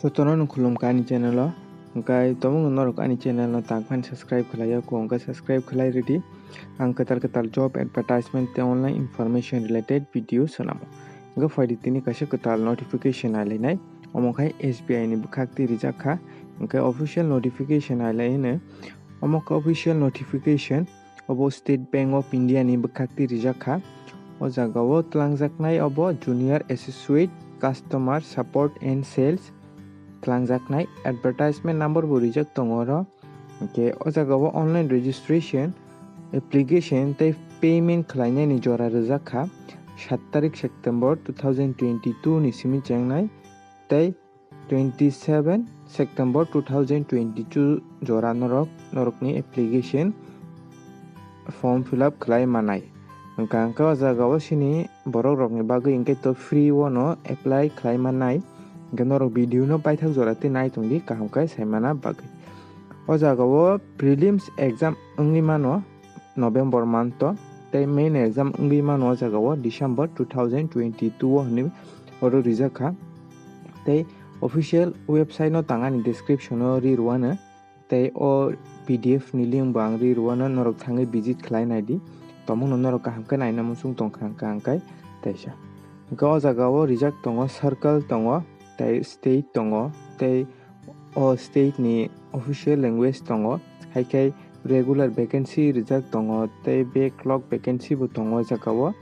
Jotono khulumka ani channel o hingkai tomung norok ani channel no tangpan subscribe khlaio ko hingka subscribe khlai ready ang ketal job advertisement te online information related video sonamo hingka faidi tini kaisa ketal notification alainai omokai SBI ni bukhakti rijak kha hingkai official notification alaine omoka official notification obo State Bank of India ni bukhakti rijak kha o jagao tlangjaknai obo junior associate customer support and sales tlangjaknai advertisement number bo rijak tongo ro ke o jagao online registration application tei payment khlainai ni jora rijak kha 7 tarik September 2022 ni simi chengnai tei 27 September 2022 jora norokni application form fill up khlai manai hingka o jagao sini borok rokni bagui hingke to free wono apply khlai manai hingke norok video no paithak jora te naitongdi kaham kai saimana bagui o jagao prelims exam wngui mano November month o tei main exam wngui mano o jagao December 2022 o hinui oro rijak kha tei official website no tangani description o riruano tei o PDF ni link bo ang riruano norok thangui visit khlai naidi tomung norok kaham kai naina musung tongkha hingkai taisa hingka o jagao rijak tongo circle tongo tei state tongo tei o state ni official language tongo haikai regular vacancy rijak tongo tei backlog vacancy bo tongo jagao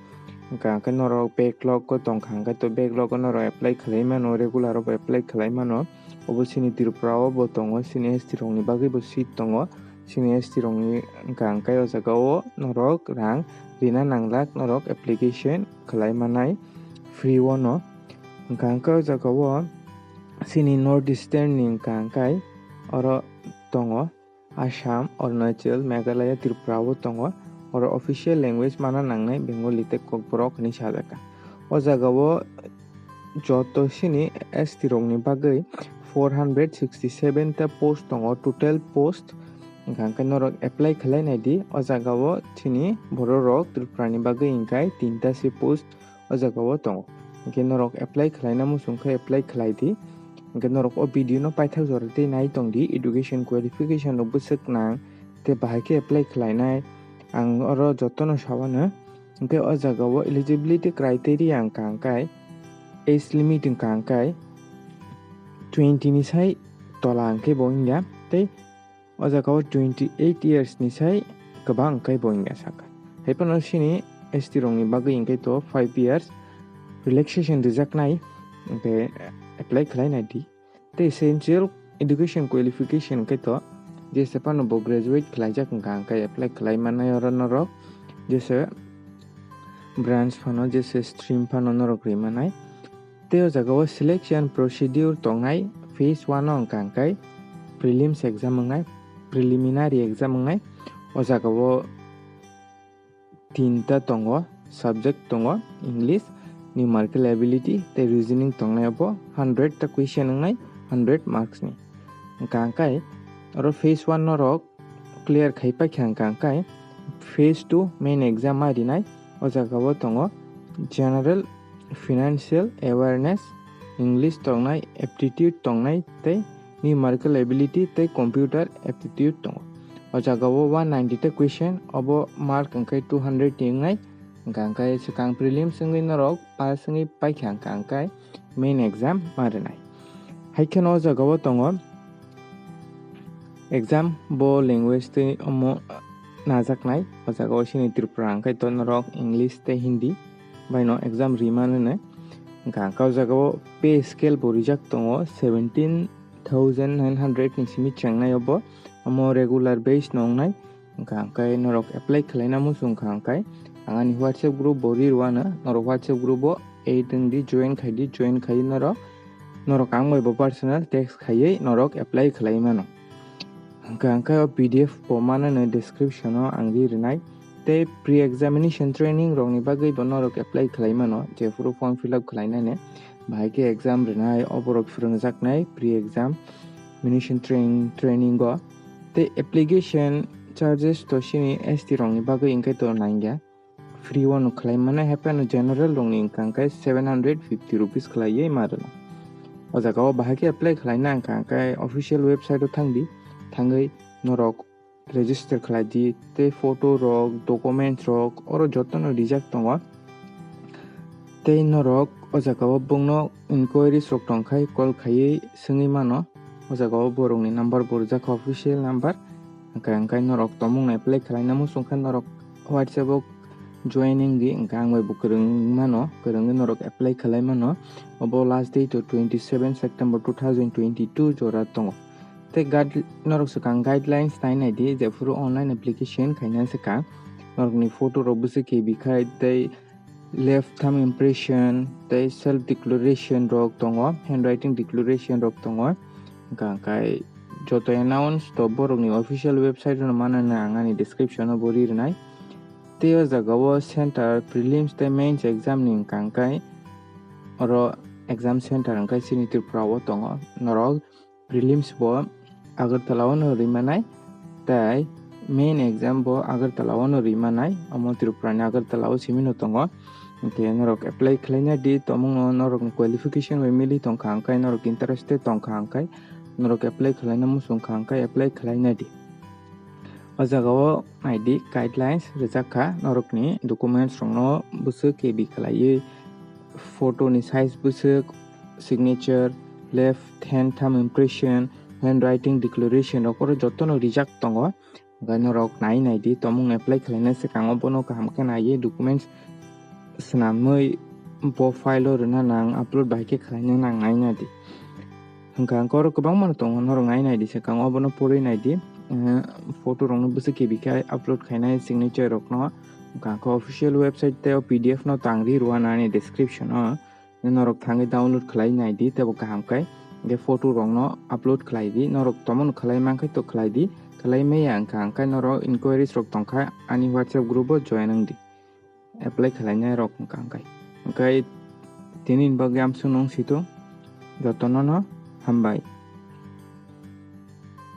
hingka norok backlog ko tongkha hingka to backlog o norok apply khlai mano regular o apply khlai mano obo sini Tripura o bo tongo sini ST rok ni bagui bo seat tongo sini ST rok ni hingka o jagao norok rang rina nanglak norok application khlai manai free wono hingka o jagao sini north eastern ni hingka oro tongo Assam, Arunachal, Meghalaya, Tripura bo tongo oro official language mana nangnai Bengali tei kokborok hinui sajaka o jagao joto sini ST rok ni bagui 467 ta post tongo total post hingka norok apply khlai naidi o jagao sini borok rok Tripura ni bagui hingkai 3 ta si post o jagao tongo hingke norok apply khlaina musungkhai apply khlai di hingke norok o video no paithak jora tei naitongdi education qualification rok bwswk nang tei bahai ke apply khlainai ang oro jotono sabano hingke o jagao eligibility criteria hingka age limit hingka 20 ni sai tola hingke bo hingya tei o jagao 28 years ni sai kwbang hingkai bo hingya saka haifano sini ST rok ni bagui hingke to 5 years relaxation rijaknai hingke apply khlai naidi tei essential education qualification hingke to jesa pano bo graduate khlaijak hingka apply khlai manai oro norok jesa branch phano jesa stream phano norok rimanai tei o jagao selection procedure tongnai phase 1 o hingka prelims exam wngnai preliminary exam wngnai o jagao 3 ta tongo subject tongo English numerical ability tei reasoning tongnai obo 100 ta question wngnai 100 marks ni hingka oro phase 1 norok clear khai paikha hingka phase 2 main exam arinai o jagao tongo general financial awareness English tongnai aptitude tongnai tei numerical ability tei computer aptitude tongo o jagao 190 ta question obo mark hingka 200 ni wngnai hingka swkang prelims wngui norok pass wngui paikha hingka main exam marinai haikhe no o jagao tongo exam bo language tei omo najaknai o jagao sini Tripura hingkai to norok English tei Hindi bai no exam rimanai hingka o jagao pay scale bo rijak tongo 17,900 ni simi chengnai obo omo regular base no wngnai hingka norok apply khlaina musungkha hingka angani WhatsApp group bo riruano norok WhatsApp group o add wngdi join khai norok angbai bo personal text khaiui norok apply khlai mano hingka o PDF bo manano description o ang rinai tei pre examination training rok ni bagui bo norok apply khlai mano jefuru form fill up khlainani bahai ke exam rinai oborok phwrwngjaknai pre examination training o tei application charges to sini ST rok ni bagui hingkai to naingya free wono khlai manai haifano general rok ni hingka 750 rupees khlaiui marono O jaga o bahagi apply khlaina angka angkai official website o thangai norok register khlaidi tei photo rok document rok oro jotono rijak tongo tei norok o jaga o bongno inquiries rok tongkhai call khaiui singui mano o jaga o borokni number borjak official number angkai norok tomung apply khlaina musungkha norok WhatsApp o joining gi ang bai bo kwrwng mano kwrwngwi norok apply khlai mano obo last date to 27 September 2022 jora tongo tei norok swkang guidelines nainai di jefuru online application khaina swkang norokni photo rok bwsui kebi khai tei left thumb impression tei self declaration rok tongo handwriting declaration rok tongo angkai joto announce to borokni official website no manana angani description o bo rirnai tei o jaga o center prelims tei mains exam ni angkai oro exam center angkai sini tripura o tongo norok prelims bo agartala o no rimanai tei main exam bo agartala o no rimanai amo tripura ni agartala o simi no tongo ke norok apply khlaina di tomung no norok ni qualification bai mili tongkha angkai norok interested tongkha angkai norok apply khlaina musungkha angkai apply khlaina di o jaga o naidi guidelines rwjakha norokni documents rok no bwsuk kebi khlaiui photo ni size bwsuk signature left hand thumb impression handwriting declaration rok oro jotono rijak tongo norok nai di tomung apply khlaina swkang o bono kaham khe naiui documents swnamui bo file o rwna nang upload bai khe khlaina nang naina di hwnkha oro kwbangma no tongo norok nai di swkang o bono pori nai di photo rok no bwsuk kebi khai upload khainai signature rok no hwnkha official website tei PDF no tangri rua nani description o norok thangai download khlai nai di tebo kaham khai photo rok no upload khlai di norok tomon khlai mankhai to khlai di khlai maya angkai norok inquiries rok tongkha ani WhatsApp group o join ang di apply khlainai rok angkai tini bagui amsung nong situng jotono no hambai।